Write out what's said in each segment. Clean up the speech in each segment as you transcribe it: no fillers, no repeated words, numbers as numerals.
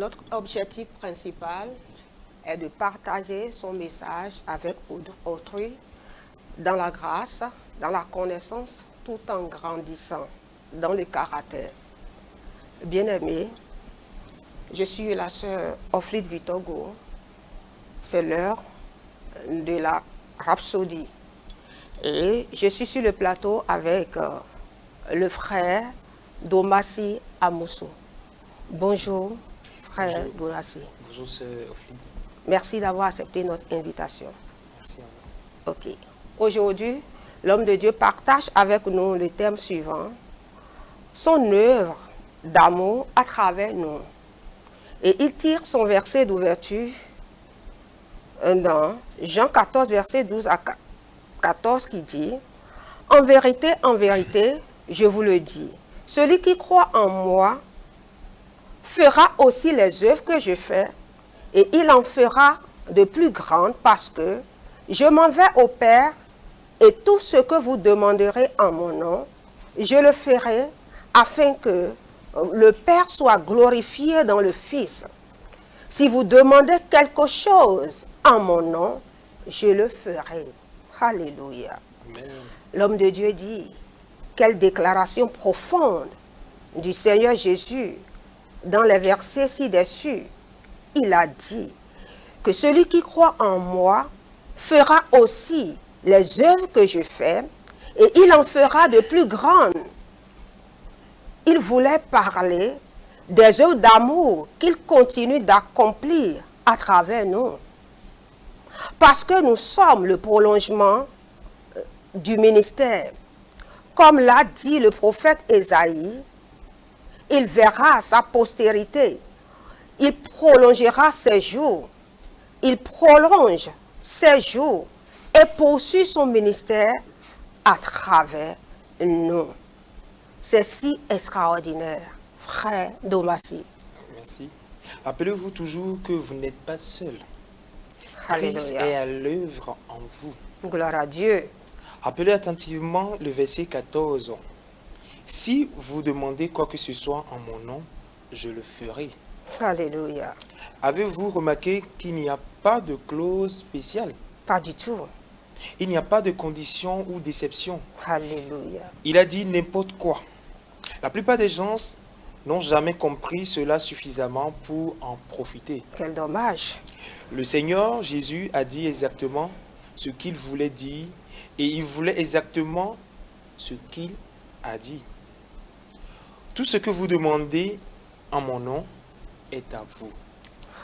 Notre objectif principal est de partager son message avec autrui dans la grâce, dans la connaissance, tout en grandissant dans le caractère. Bien-aimés, je suis la sœur Oflite Vitogo. C'est l'heure de la rhapsodie. Et je suis sur le plateau avec le frère Domassi Amoussou. Bonjour, frère Domassi. Bonjour, sœur Oflite. Merci d'avoir accepté notre invitation. Merci à vous. Ok. Aujourd'hui, l'homme de Dieu partage avec nous le thème suivant. Son œuvre d'amour à travers nous. Et il tire son verset d'ouverture dans Jean 14, verset 12 à 14 qui dit « En vérité, je vous le dis, celui qui croit en moi fera aussi les œuvres que je fais, et il en fera de plus grandes parce que je m'en vais au Père, et tout ce que vous demanderez en mon nom, je le ferai afin que le Père soit glorifié dans le Fils. Si vous demandez quelque chose en mon nom, je le ferai. » Alléluia. L'homme de Dieu dit, quelle déclaration profonde du Seigneur Jésus dans les versets ci-dessus. Il a dit que celui qui croit en moi fera aussi les œuvres que je fais et il en fera de plus grandes. Il voulait parler des œuvres d'amour qu'il continue d'accomplir à travers nous. Parce que nous sommes le prolongement du ministère. Comme l'a dit le prophète Ésaïe, il verra sa postérité, il prolongera ses jours, il prolonge ses jours et poursuit son ministère à travers nous. C'est si extraordinaire, frère Domassi. Merci. Rappelez-vous toujours que vous n'êtes pas seul. Christ Alléluia. est à l'œuvre en vous. Gloire à Dieu. Rappelez attentivement le verset 14. Si vous demandez quoi que ce soit en mon nom, je le ferai. Alléluia. Avez-vous remarqué qu'il n'y a pas de clause spéciale? Pas du tout. Il n'y a pas de condition ou déception. Alléluia. Il a dit n'importe quoi. La plupart des gens n'ont jamais compris cela suffisamment pour en profiter. Quel dommage. Le Seigneur Jésus a dit exactement ce qu'il voulait dire et il voulait exactement ce qu'il a dit. Tout ce que vous demandez en mon nom est à vous.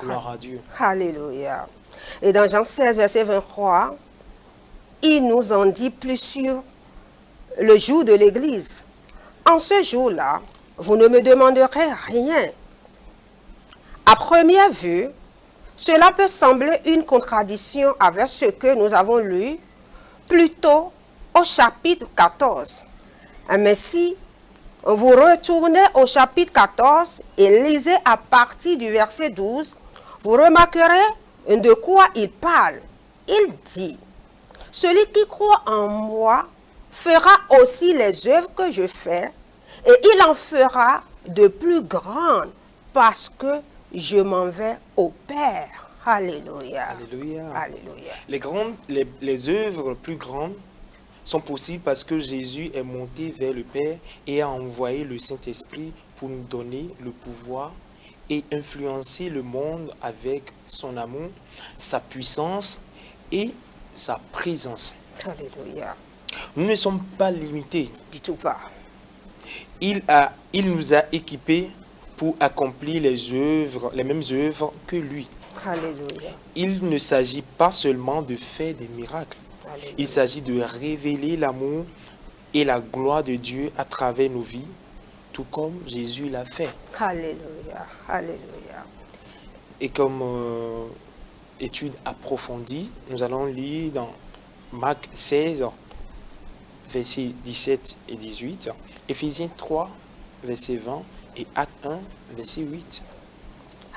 Gloire à Dieu. Alléluia. Et dans Jean 16, verset 23, il nous en dit plus sur le jour de l'Église. En ce jour-là, vous ne me demanderez rien. À première vue, cela peut sembler une contradiction avec ce que nous avons lu plus tôt au chapitre 14. Mais si vous retournez au chapitre 14 et lisez à partir du verset 12, vous remarquerez de quoi il parle. Il dit, « Celui qui croit en moi fera aussi les œuvres que je fais, et il en fera de plus grandes, parce que je m'en vais au Père. » Alléluia. Alléluia. Alléluia. Les œuvres plus grandes sont possibles parce que Jésus est monté vers le Père et a envoyé le Saint-Esprit pour nous donner le pouvoir et influencer le monde avec son amour, sa puissance et sa présence. Alléluia. Nous ne sommes pas limités. Du tout pas. Il nous a équipés pour accomplir les mêmes œuvres que lui. Alléluia. Il ne s'agit pas seulement de faire des miracles. Alléluia. Il s'agit de révéler l'amour et la gloire de Dieu à travers nos vies, tout comme Jésus l'a fait. Alléluia. Alléluia. Et comme étude approfondie, nous allons lire dans Marc 16, versets 17 et 18, Éphésiens 3, verset 20 et Actes 1, verset 8.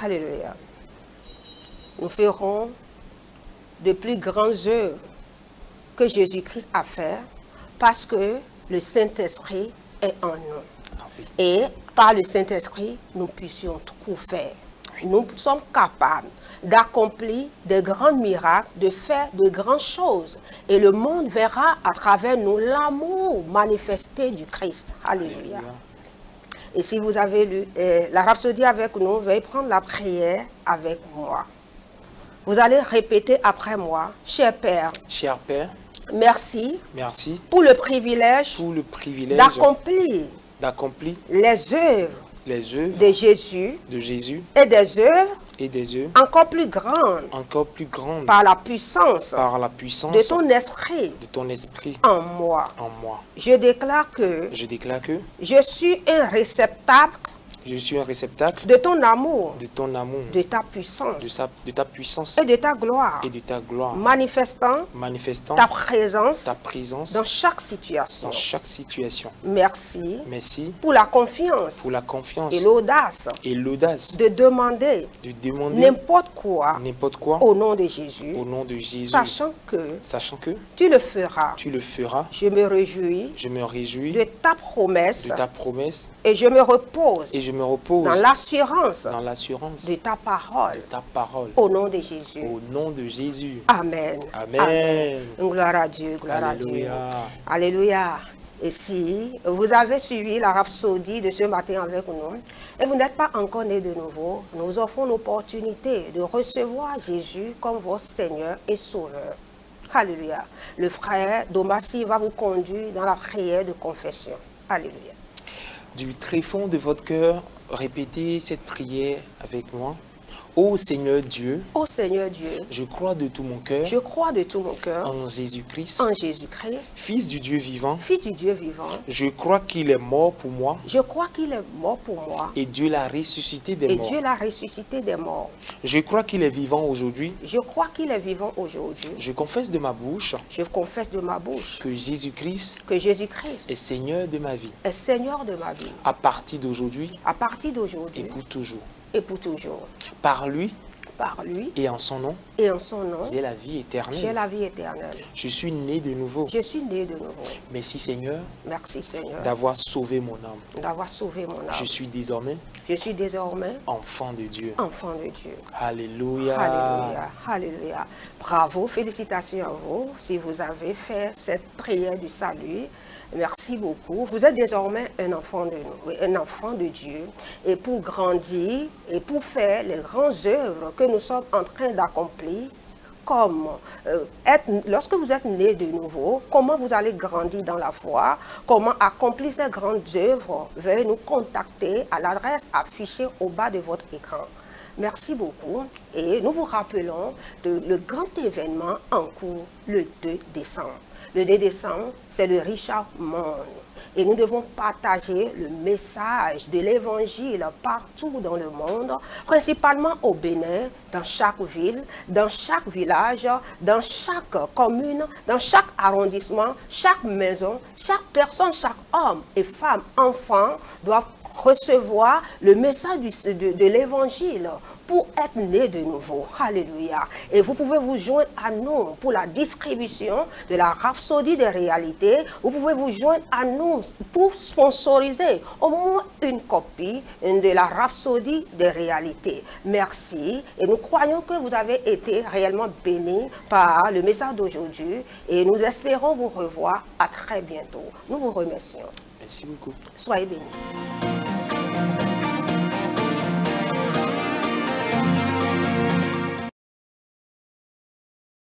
Alléluia. Nous ferons de plus grandes œuvres que Jésus-Christ a fait parce que le Saint-Esprit est en nous. Ah oui. Et par le Saint-Esprit, nous puissions tout faire. Oui. nous sommes capables d'accomplir de grands miracles, de faire de grandes choses. Et le monde verra à travers nous l'amour manifesté du Christ. Alléluia. Et si vous avez lu la rhapsodie avec nous, veuillez prendre la prière avec moi. Vous allez répéter après moi. Cher Père, merci pour le privilège d'accomplir les œuvres de Jésus et des œuvres encore plus grandes par la puissance de ton esprit en moi. Je déclare que je suis un réceptacle de ton amour, de ta puissance et de ta gloire, manifestant ta présence dans chaque situation. Merci pour la confiance et l'audace de demander n'importe quoi au nom de Jésus, sachant que tu le feras. Je me réjouis de ta promesse et je me repose dans l'assurance de ta parole. Au nom de Jésus. Amen. Amen. Gloire à Dieu, gloire Alléluia. à Dieu. Alléluia. Et si vous avez suivi la rhapsodie de ce matin avec nous, et vous n'êtes pas encore né de nouveau, nous vous offrons l'opportunité de recevoir Jésus comme votre Seigneur et Sauveur. Alléluia. Le frère Domassi va vous conduire dans la prière de confession. Alléluia. Du tréfonds de votre cœur, répétez cette prière avec moi. Ô Seigneur Dieu, je crois de tout mon cœur, en Jésus-Christ, Fils du Dieu vivant, je crois qu'il est mort pour moi, et Dieu l'a ressuscité des morts. Je crois qu'il est vivant aujourd'hui, je confesse de ma bouche, que Jésus-Christ est Seigneur de ma vie, à partir d'aujourd'hui, et pour toujours. Par lui et en son nom, j'ai la vie éternelle. Je suis né de nouveau. Merci Seigneur, d'avoir sauvé mon âme. Je suis désormais enfant de Dieu. Alléluia. Alléluia. Alléluia. Bravo, félicitations à vous si vous avez fait cette prière du salut. Merci beaucoup. Vous êtes désormais un enfant de Dieu. Et pour grandir et pour faire les grandes œuvres que nous sommes en train d'accomplir, comme lorsque vous êtes né de nouveau, comment vous allez grandir dans la foi, comment accomplir ces grandes œuvres, veuillez nous contacter à l'adresse affichée au bas de votre écran. Merci beaucoup et nous vous rappelons le grand événement en cours le 2 décembre. Le 2 décembre, c'est le Richard Monde. Et nous devons partager le message de l'évangile partout dans le monde, principalement au Bénin, dans chaque ville, dans chaque village, dans chaque commune, dans chaque arrondissement, chaque maison, chaque personne, chaque homme et femme, enfant doivent recevoir le message de l'évangile pour être né de nouveau. Alléluia. Et vous pouvez vous joindre à nous pour la distribution de la rhapsodie des réalités. Vous pouvez vous joindre à nous pour sponsoriser au moins une copie de la rhapsodie des réalités. Merci. Et nous croyons que vous avez été réellement bénis par le message d'aujourd'hui. Et nous espérons vous revoir à très bientôt. Nous vous remercions. Merci beaucoup. Soyez bénis.